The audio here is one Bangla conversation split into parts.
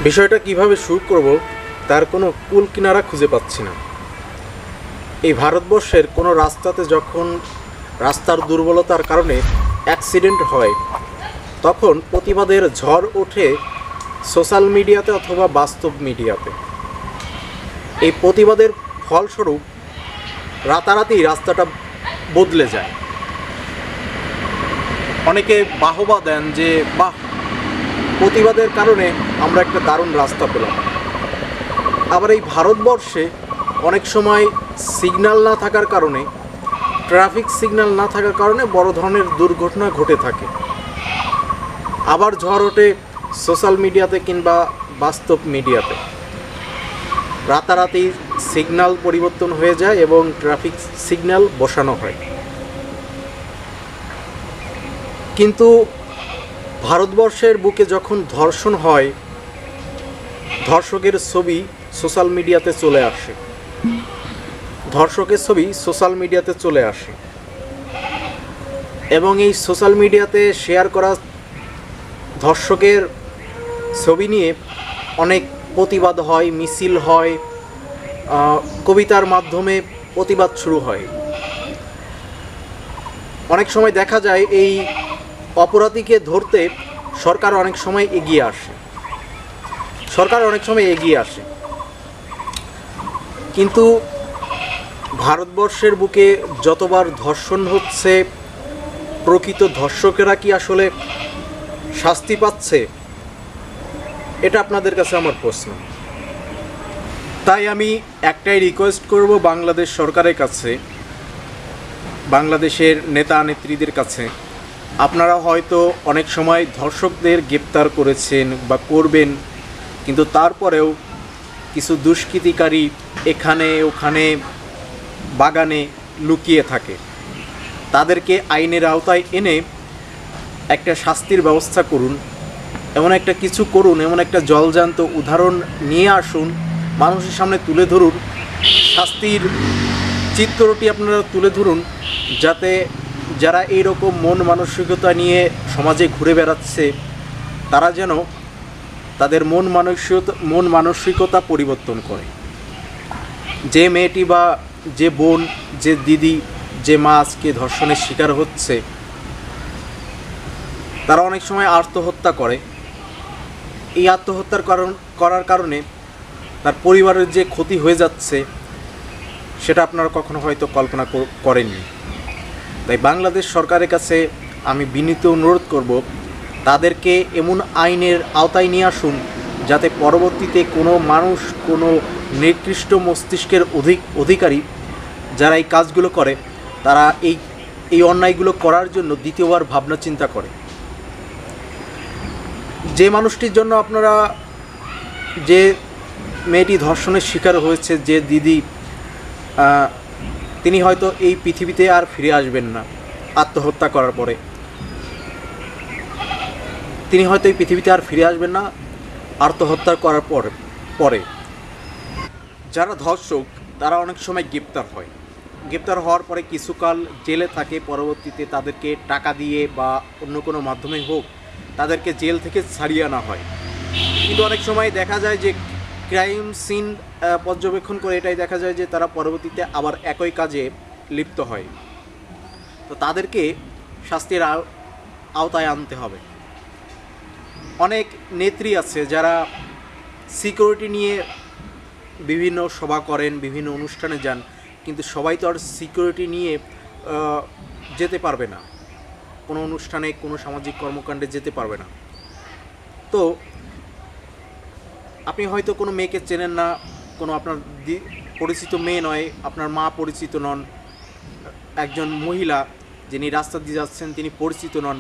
বিষয়টা কিভাবে শুরু করব তার কোনো কুল কিনারা খুঁজে পাচ্ছি না। এই ভারতবর্ষের কোনো রাস্তাতে যখন রাস্তার দুর্বলতার কারণে অ্যাক্সিডেন্ট হয়, তখন প্রতিবাদের ঝড় ওঠে সোশ্যাল মিডিয়াতে অথবা বাস্তব মিডিয়াতে। এই প্রতিবাদের ফলস্বরূপ রাতারাতি রাস্তাটা বদলে যায়। অনেকে বাহবা দেন যে বাহ, প্রতিবাদের কারণে আমরা একটা দারুণ রাস্তা পেলাম। আবার এই ভারতবর্ষে অনেক সময় সিগন্যাল না থাকার কারণে, ট্রাফিক সিগন্যাল না থাকার কারণে বড় ধরনের দুর্ঘটনা ঘটে থাকে। আবার ঝড় ওঠে সোশ্যাল মিডিয়াতে কিংবা বাস্তব মিডিয়াতে। রাতারাতি সিগন্যাল পরিবর্তন হয়ে যায় এবং ট্রাফিক সিগন্যাল বসানো হয়। কিন্তু ভারতবর্ষের বুকে যখন ধর্ষণ হয়, ধর্ষকের ছবি সোশ্যাল মিডিয়াতে চলে আসে। ধর্ষকের ছবি সোশ্যাল মিডিয়াতে চলে আসে এবং এই সোশ্যাল মিডিয়াতে শেয়ার করা ধর্ষকের ছবি নিয়ে অনেক প্রতিবাদ হয়, মিছিল হয়, কবিতার মাধ্যমে প্রতিবাদ শুরু হয়। অনেক সময় দেখা যায় এই অপরাধীকে ধরতে সরকার অনেক সময় এগিয়ে আসে। কিন্তু ভারতবর্ষের বুকে যতবার ধর্ষণ হচ্ছে, প্রকৃত ধর্ষকেরা কি আসলে শাস্তি পাচ্ছে? এটা আপনাদের কাছে আমার প্রশ্ন। তাই আমি একটাই রিকোয়েস্ট করব বাংলাদেশ সরকারের কাছে, বাংলাদেশের নেতা নেত্রীদের কাছে, আপনারা হয়তো অনেক সময় ধর্ষকদের গ্রেপ্তার করেছেন বা করবেন, কিন্তু তারপরেও কিছু দুষ্কৃতিকারী এখানে ওখানে বাগানে লুকিয়ে থাকে। তাদেরকে আইনের আওতায় এনে একটা শাস্তির ব্যবস্থা করুন, এমন একটা কিছু করুন, এমন একটা জলজান্ত উদাহরণ নিয়ে আসুন, মানুষের সামনে তুলে ধরুন, শাস্তির চিত্রটি আপনারা তুলে ধরুন, যাতে যারা এইরকম মন মানসিকতা নিয়ে সমাজে ঘুরে বেড়াচ্ছে তারা যেন তাদের মন মানসিকতা পরিবর্তন করে। যে মেয়েটি বা যে বোন, যে দিদি, যে মা আজকে ধর্ষণের শিকার হচ্ছে, তারা অনেক সময় আত্মহত্যা করে। এই আত্মহত্যার করার কারণে তার পরিবারের যে ক্ষতি হয়ে যাচ্ছে সেটা আপনারা কখনো হয়তো কল্পনা করেননি। তাই বাংলাদেশ সরকারের কাছে আমি বিনীত অনুরোধ করব, তাদেরকে এমন আইনের আওতায় নিয়ে আসুন যাতে পরবর্তীতে কোনো মানুষ, কোনো নিকৃষ্ট মস্তিষ্কের অধিকারী যারা এই কাজগুলো করে, তারা এই অন্যায়গুলো করার জন্য দ্বিতীয়বার ভাবনা চিন্তা করে। যে মানুষটির জন্য আপনারা, যে মেয়েটি ধর্ষণের শিকার হয়েছে, যে দিদি, তিনি হয়তো এই পৃথিবীতে আর ফিরে আসবেন না। আত্মহত্যা করার পরে তিনি হয়তো এই পৃথিবীতে আর ফিরে আসবেন না। আত্মহত্যা করার পরে যারা ধর্ষক তারা অনেক সময় গ্রেপ্তার হওয়ার পরে কিছুকাল জেলে থাকে। পরবর্তীতে তাদেরকে টাকা দিয়ে বা অন্য কোনো মাধ্যমে হোক তাদেরকে জেল থেকে ছাড়িয়ে আনা হয়। কিন্তু অনেক সময় দেখা যায় যে ক্রাইম সিন পর্যবেক্ষণ করে এটাই দেখা যায় যে তারা পরবর্তীতে আবার একই কাজে লিপ্ত হয়। তো তাদেরকে শাস্তির আওতায় আনতে হবে। অনেক নেত্রী আছে যারা সিকিউরিটি নিয়ে বিভিন্ন সভা করেন, বিভিন্ন অনুষ্ঠানে যান, কিন্তু সবাই তো আর সিকিউরিটি নিয়ে যেতে পারবে না, কোনো অনুষ্ঠানে, কোনো সামাজিক কর্মকাণ্ডে যেতে পারবে না। তো আপনি হয়তো কোনো মেয়েকে চেনেন না, কোনো আপনার পরিচিত মেয়ে নয়, আপনার মা পরিচিত নন, একজন মহিলা যিনি রাস্তা দিয়ে যাচ্ছেন তিনি পরিচিত নন,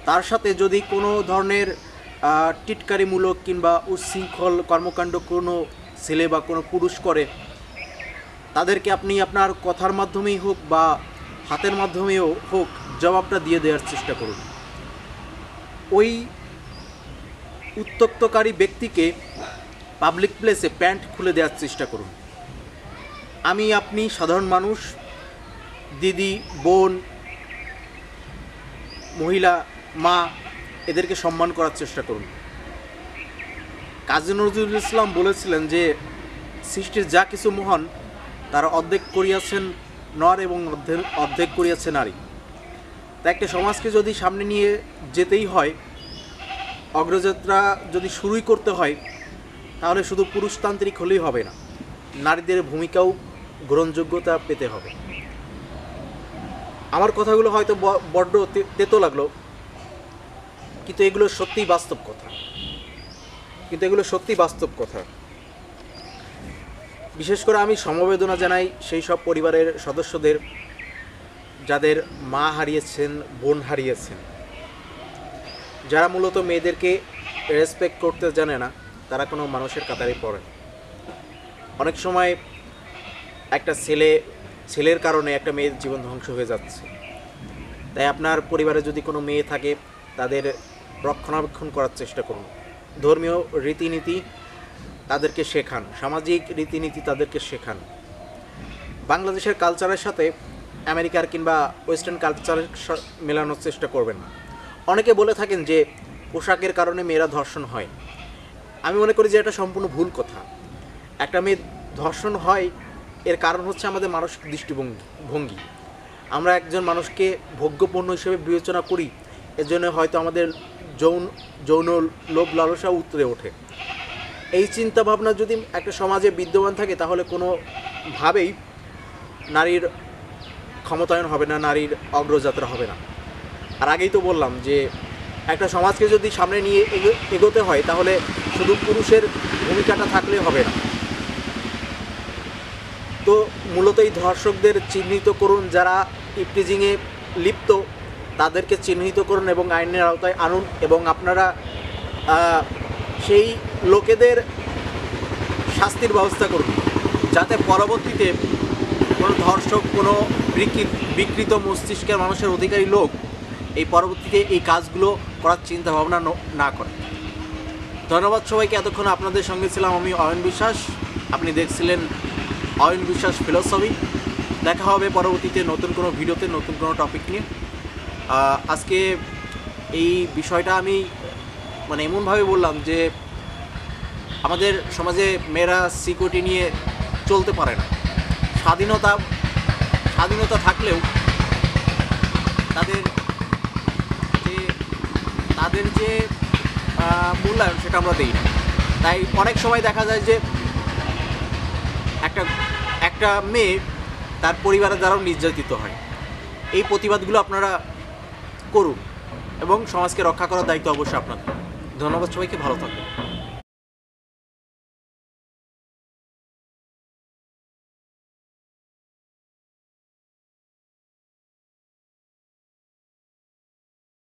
তার সাথে যদি কোনো ধরনের টিটকারিমূলক কিংবা উচ্ছৃঙ্খল কর্মকাণ্ড কোনো ছেলে বা কোনো পুরুষ করে, তাদেরকে আপনি আপনার কথার মাধ্যমেই হোক বা হাতের মাধ্যমেও হোক জবাবটা দিয়ে দেওয়ার চেষ্টা করুন। ওই উত্ত্যক্তকারী ব্যক্তিকে পাবলিক প্লেসে প্যান্ট খুলে দেওয়ার চেষ্টা করুন। আপনি সাধারণ মানুষ, দিদি, বোন, মহিলা, মা, এদেরকে সম্মান করার চেষ্টা করুন। কাজী নজরুল ইসলাম বলেছিলেন যে সৃষ্টির যা কিছু মহান তারা অর্ধেক করিয়াছেন নর এবং অর্ধেক করিয়াছে নারী। তা একটা সমাজকে যদি সামনে নিয়ে যেতেই হয়, অগ্রযাত্রা যদি শুরুই করতে হয়, তাহলে শুধু পুরুষতান্ত্রিক হলেই হবে না, নারীদের ভূমিকাও গ্রহণযোগ্যতা পেতে হবে। আমার কথাগুলো হয়তো বড্ড তেতো লাগলো, কিন্তু এগুলো সত্যিই বাস্তব কথা। বিশেষ করে আমি সমবেদনা জানাই সেই সব পরিবারের সদস্যদের যাদের মা হারিয়েছেন, বোন হারিয়েছেন, যারা মূলত মেয়েদেরকে রেসপেক্ট করতে জানে না, তারা কোনো মানুষের কাতারে পড়ে। অনেক সময় একটা ছেলের কারণে একটা মেয়ের জীবন ধ্বংস হয়ে যাচ্ছে। তাই আপনার পরিবারে যদি কোনো মেয়ে থাকে, তাদের রক্ষণাবেক্ষণ করার চেষ্টা করুন। ধর্মীয় রীতিনীতি তাদেরকে শেখান, সামাজিক রীতিনীতি তাদেরকে শেখান। বাংলাদেশের কালচারের সাথে আমেরিকার কিংবা ওয়েস্টার্ন কালচারের মেলানোর চেষ্টা করবেন না। অনেকে বলে থাকেন যে পোশাকের কারণে মেয়েরা ধর্ষণ হয়। আমি মনে করি যে এটা সম্পূর্ণ ভুল কথা। একটা মেয়ে ধর্ষণ হয় এর কারণ হচ্ছে আমাদের মানসিক দৃষ্টিভঙ্গি। আমরা একজন মানুষকে ভোগ্যপণ্য হিসেবে বিবেচনা করি, এজন্য হয়তো আমাদের যৌন লোভ লালসা উতরে ওঠে। এই চিন্তাভাবনা যদি একটা সমাজে বিদ্যমান থাকে, তাহলে কোনোভাবেই নারীর ক্ষমতায়ন হবে না, নারীর অগ্রযাত্রা হবে না। আর আগেই তো বললাম যে একটা সমাজকে যদি সামনে নিয়ে এগোতে হয়, তাহলে শুধু পুরুষের ভূমিকাটা থাকলে হবে না। তো মূলত এই ধর্ষকদের চিহ্নিত করুন, যারা ইপটিজিংয়ে লিপ্ত তাদেরকে চিহ্নিত করুন এবং আইনের আওতায় আনুন, এবং আপনারা সেই লোকেদের শাস্তির ব্যবস্থা করুন, যাতে পরবর্তীতে কোনো ধর্ষক, কোনো বিকৃত মস্তিষ্কের মানুষের অধিকারী লোক এই পরবর্তীতে এই কাজগুলো করার চিন্তা ভাবনা না করে। ধন্যবাদ সবাইকে। এতক্ষণ আপনাদের সঙ্গে ছিলাম আমি অয়ন বিশ্বাস। আপনি দেখছিলেন অয়ন বিশ্বাস ফিলোসফি। দেখা হবে পরবর্তীতে নতুন কোনো ভিডিওতে, নতুন কোনো টপিক নিয়ে। আজকে এই বিষয়টা আমি এমনভাবে বললাম যে আমাদের সমাজে মেয়েরা সিকিউরিটি নিয়ে চলতে পারে না। স্বাধীনতা থাকলেও তাদের যে মূল্যায়ন সেটা আমরা দিই না। তাই অনেক সময় দেখা যায় যে একটা মেয়ে তার পরিবারের দ্বারাও নির্যাতিত হয়। এই প্রতিবাদগুলো আপনারা করুন এবং সমাজকে রক্ষা করার দায়িত্ব অবশ্যই আপনাদের। ধন্যবাদ সবাইকে, ভালো থাকবেন।